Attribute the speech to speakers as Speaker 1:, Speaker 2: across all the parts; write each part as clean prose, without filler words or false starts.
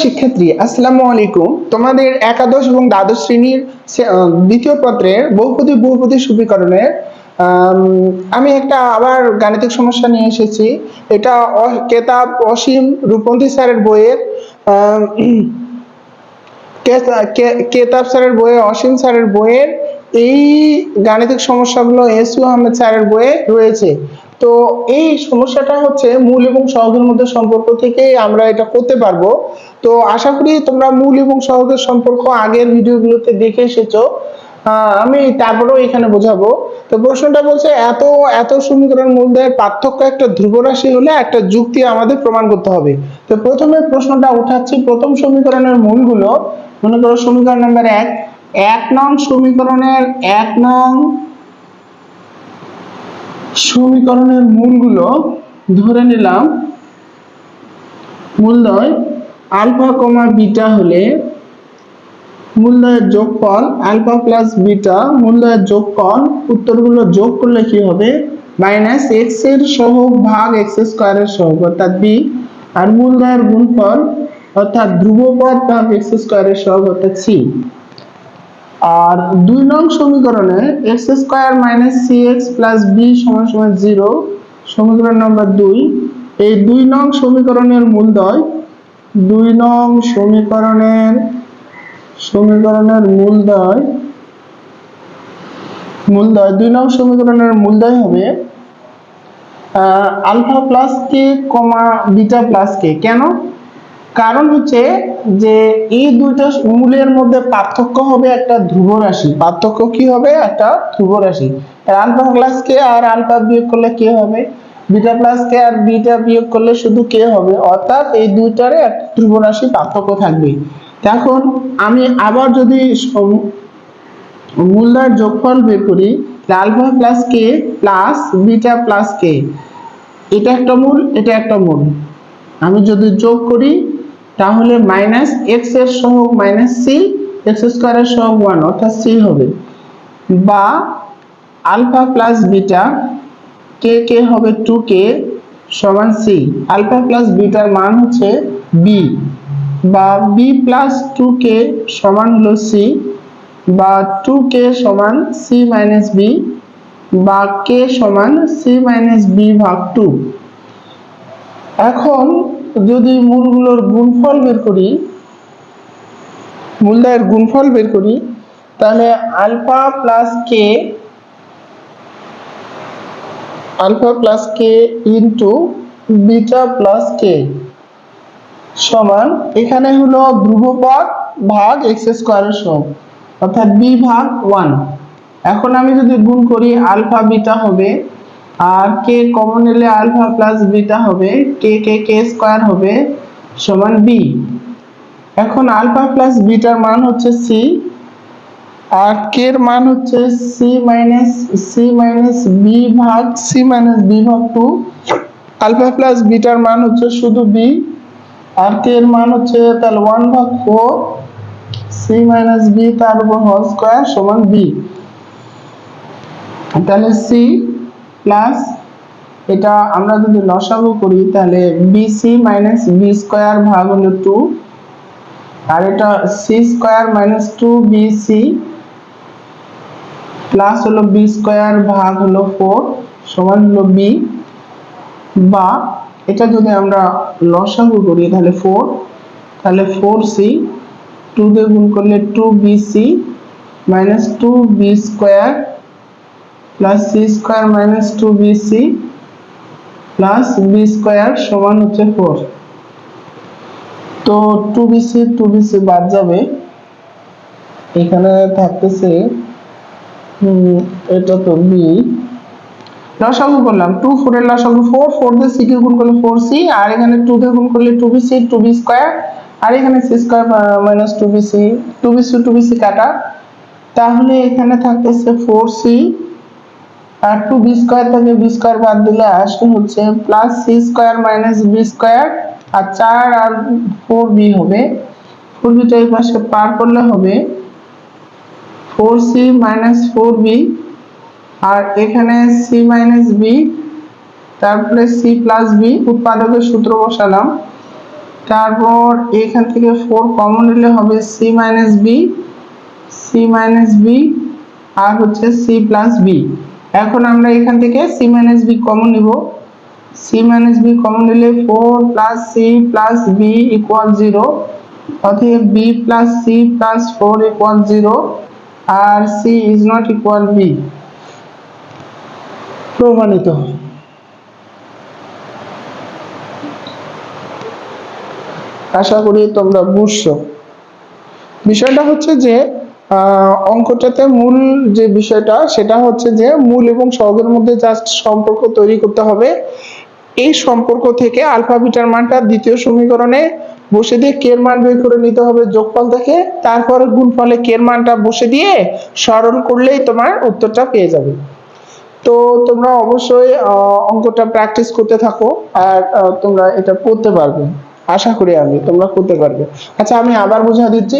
Speaker 1: শিক্ষার্থী, আসসালামু আলাইকুম। তোমাদের একাদশ এবং দ্বাদশ শ্রেণীর দ্বিতীয় পত্রের বহুপদী সমীকরণের আমি একটা আবার গাণিতিক সমস্যা নিয়ে এসেছি। এটা কেতাব অসীম রূপন্তি স্যারের বইয়ের কেতাব স্যারের বইয়ে, অসীম স্যারের বইয়ের এই গাণিতিক সমস্যাগুলো এসইউ আহমেদ স্যারের বইয়ে রয়েছে। তো এই সমস্যাটা হচ্ছে মূল এবং সহগের মধ্যে সম্পর্ক থেকে আমরা এটা করতে পারবো। তো আশা করি তোমরা মূল এবং সহগের সম্পর্ক আগের ভিডিওগুলোতে দেখে এসেছো। আমি তারপরেও এখানে বোঝাবো। তো প্রশ্নটা বলছে এত এত সমীকরণের মধ্যে পার্থক্য একটা ধ্রুব রাশি হলে একটা যুক্তি আমাদের প্রমাণ করতে হবে। তো প্রথমে প্রশ্নটা উঠাচ্ছি, প্রথম সমীকরণের মূলগুলো মনে করো সমীকরণ নাম্বার 1 নং সমীকরণের মূলগুলো ধরে নিলাম। মূলদ্বয় আলফা কমা বিটা হলে মূলদ্বয়ের যোগফল আলফা প্লাস বিটা, মূলদ্বয়ের যোগফল উত্তরগুলো যোগ করলে কি হবে মাইনাস এক্স এর সহগ ভাগ এক্স স্কয়ারের সহগ অর্থাৎ বি, আর মূলদ্বয়ের গুণফল অর্থাৎ ধ্রুবপদ ভাগ এক্স স্কয়ারের সহগ অর্থাৎ সি। আর 2 নং সমীকরণে X square minus C X plus B সমান সমান 0, সমীকরণ নাম্বার 2। এই 2 নং সমীকরণের মূলদ্বয় 2 নং সমীকরণের মূলদ্বয় 2 নং সমীকরণের মূলদ্বয় হবে আলফা প্লাস কে কমা বিটা প্লাস কে। কেন? কারণ হচ্ছে যে এই দুইটা মূলের মধ্যে পার্থক্য হবে একটা ধ্রুব রাশি। পার্থক্য কি হবে? একটা ধ্রুব রাশি। আলফা প্লাস কে আর আলফা বিয়োগ করলে কে হবে, বিটা প্লাস কে আর বিটা বিয়োগ করলে শুধু কে হবে, অর্থাৎ এই দুইটারে একটা ধ্রুব রাশি পার্থক্য থাকবে। এখন আমি আবার যদি মূলদ্বয়ের যোগফল বের করি, alpha plus k plus beta plus কে, এটা একটা মূল, এটা একটা মূল। আমি যদি যোগ করি তাহলে মাইনাস এক্স এর সহগ মাইনাস সি, এক্স স্কয়ারের সহগ 1 অর্থাৎ সি হবে, বা আলফা প্লাস বিটা কে কে হবে 2k সমান সি। আলফা প্লাস বিটার মান হচ্ছে বি, বা বি প্লাস 2k সমান হলো সি, বা 2k সমান সি মাইনাস বি, বা কে সমান সি মাইনাস বি ভাগ 2। এখন যদি মূলগুলোর গুণফল বের করি, মূলদ্বয়ের গুণফল বের করি, তাহলে আলফা প্লাস কে ইনটু বিটা প্লাস কে সমান, এখানে হলো ধ্রুবপদ ভাগ এক্স স্কয়ারের সহগ অর্থাৎ বি ভাগ 1। এখন আমি যদি গুণ করি আলফা বিটা হবে, আর কে কমন নিলে আলফা প্লাস বিটা হবে, কে স্কয়ার হবে সমান বি। এখন আলফা প্লাস বিটার মান হচ্ছে সি, আর কে এর মান হচ্ছে সি মাইনাস বি ভাগ 2। আলফা প্লাস বিটার মান হচ্ছে শুধু বি, আর কে এর মান হচ্ছে তাহলে 1 ভাগ 4 সি মাইনাস বি তার উপর হোল স্কয়ার সমান বি। তাহলে সি প্লাস এটা আমরা যদি লসাগু করি তাহলে বিসি মাইনাস বি স্কয়ার ভাগ হলো 2, আর এটা C square minus 2bc plus হলো বি স্কয়ার ভাগ হলো 4 সমান হলো বি, বা এটা যদি আমরা লসাগু করি তাহলে 4, তাহলে 4c 2 দিয়ে গুণ করলে 2bc minus 2b square plus C square minus 2bc plus B square সমান হচ্ছে 4। তো 2bc বাদ যাবে, এখানে থাকতেছে এটা তো বি। লসাগু করলাম 2 4 এর লসাগু 4, 4 দিয়ে সি কে গুণ করলে 4c, আর এখানে 2 দিয়ে গুণ করলে 2bc 2b স্কয়ার, আর এখানে c স্কয়ার মাইনাস 2bc কাটা, তাহলে এখানে থাকতেছে 4c, আর 2b স্কয়ার থেকে b স্কয়ার বাদ দিলে আসে হচ্ছে plus c square minus b square, আর 4 আর 4b হবে, 4b টা এই পাশে পার করলে হবে 4c মাইনাস 4b, আর এখানে c মাইনাস b তারপরে c প্লাস b, উৎপাদকের সূত্র বসালাম তারপর এখান থেকে 4 কমন নিলে হবে সি মাইনাস বি আর হচ্ছে সি প্লাস বি। এখন আমরা এখান থেকে সি মাইনাস বি কমন নিব। সি মাইনাস বি কমন নিলে 4 plus C plus B equal 0, অতএব B plus C plus 4 equal 0 আর C is not equal B. প্রমাণিত। আশা করি তোমরা বুঝছো। বিষয়টা হচ্ছে যে অঙ্কটাতে মূল যে বিষয়টা সেটা হচ্ছে যে মূল এবং সহগের মধ্যে জাস্ট সম্পর্ক তৈরি করতে হবে। এই সম্পর্ক থেকে আলফা বিটার মানটা দ্বিতীয় সমীকরণে বসে দিয়ে কে এর মান বের করে নিতে হবে যোগফল থেকে, তারপরে গুণফলে কে এর মানটা বসে দিয়ে সরল করলেই তোমার উত্তরটা পেয়ে যাবে। তো তোমরা অবশ্যই অঙ্কটা প্র্যাকটিস করতে থাকো আর তোমরা এটা করতে পারবে, আশা করি আমি তোমরা করতে পারবে। আচ্ছা আমি আবার বুঝা দিচ্ছি।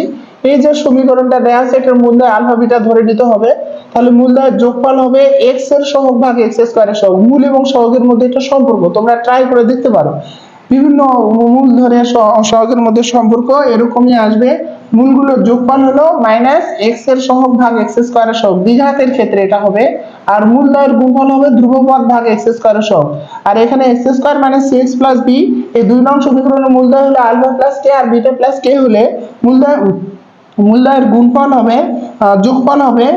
Speaker 1: এই যে সমীকরণটা দেয়া আছে এটার মূলদয় আলফা বিটা ধরে নিতে হবে, তাহলে মূলদয়ের যোগফল হবে x এর সহগ ভাগ x স্কয়ারের সহগ। মূল এবং সহগের মধ্যে এটা সম্পর্ক, তোমরা ট্রাই করে দেখতে পারো। বিভিন্ন মূল ধরে সহগের মধ্যে সম্পর্ক এরকমই আসবে। মূলগুলোর যোগফল হলো মাইনাস এক্স এর সহগ ভাগ এক্স স্কয়ারের সহগ, দ্বিঘাতের ক্ষেত্রে এটা হবে। আর মূলদয়ের গুণফল হবে ধ্রুবপদ ভাগ এক্স স্কয়ারের সহগ। আর এখানে X square minus C X plus B, এই দুই নং সমীকরণের মূলদয় হলো আলফা প্লাস কে আর বিটা প্লাস কে হলে মূলদয়ের গুণফল হবে যোগফল হবে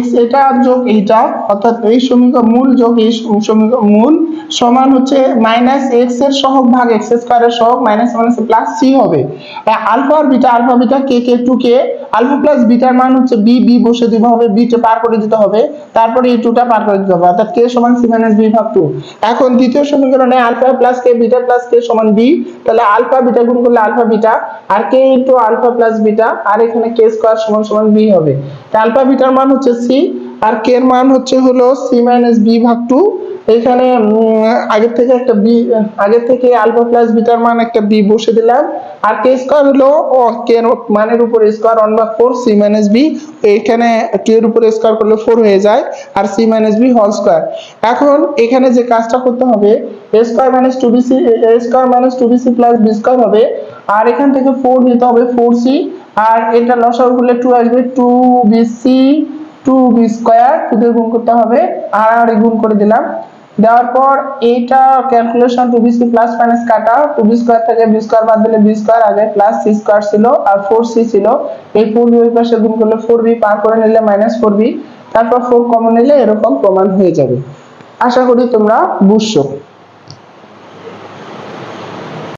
Speaker 1: x এটা যোগ এইটা, অর্থাৎ এই সমীকরণ মূল যোগ এই সমীকরণ মূল সমান হচ্ছে মাইনাস এক্স এর সহগ ভাগ এক্স স্কয়ারের সহগ মাইনাস মাইনাস প্লাস সি হবে। আলফা বিটা কে কে টু কে, আলফা প্লাস বিটার মান হচ্ছে বি, বি বসে দিতে হবে, বি টা পার করে দিতে হবে, তারপরে এই টুটা পার করে দিতে হবে, অর্থাৎ কে সমান সি মাইনাস বি ভাগ 2। এখন দ্বিতীয় সমীকরণে আলফা প্লাস কে বিটা প্লাস কে সমান বি, তাহলে আলফা বিটা গুণ করলে আলফা বিটা আর কে ইনটু আলফা প্লাস বিটা আর এখানে কে স্কয়ার সমান সমান বি হবে। আলফা বিটার মান হচ্ছে সি আর কে এর মান হচ্ছে হলো সি মাইনাস বি ভাগ 2। এখানে আগে থেকে আলফা প্লাস বিটার মান একটা বি বসে দিলাম আর কে স্কয়ার হলো কে এর মানের উপর স্কয়ার 1/4 সি মাইনাস বি, এখানে কে এর উপর স্কয়ার করলে 4 হয়ে যায় আর C minus B whole square. এখন এখানে যে কাজটা করতে হবে a square minus 2bc plus b square হবে আর এখান থেকে 4 নিতে হবে 4c আর এটা লসাগু করলে 2 আসবে 2bc 2b স্কয়ার 2 দিয়ে গুণ করতে হবে আর গুণ করে দিলাম। দেওয়ার পর এইটা ক্যালকুলেশন 2bc প্লাস মাইনাস কাটা 2b স্কয়ার থেকে b স্কয়ার বাদ দিলে b স্কয়ার আগে প্লাস c স্কয়ার ছিল আর 4c ছিল, এই 4b ওই পাশে গুণ করলে 4b পার করে নিলে মাইনাস 4b, তারপর 4 কমন নিলে এরকম প্রমাণ হয়ে যাবে। আশা করি তোমরা বুঝছো।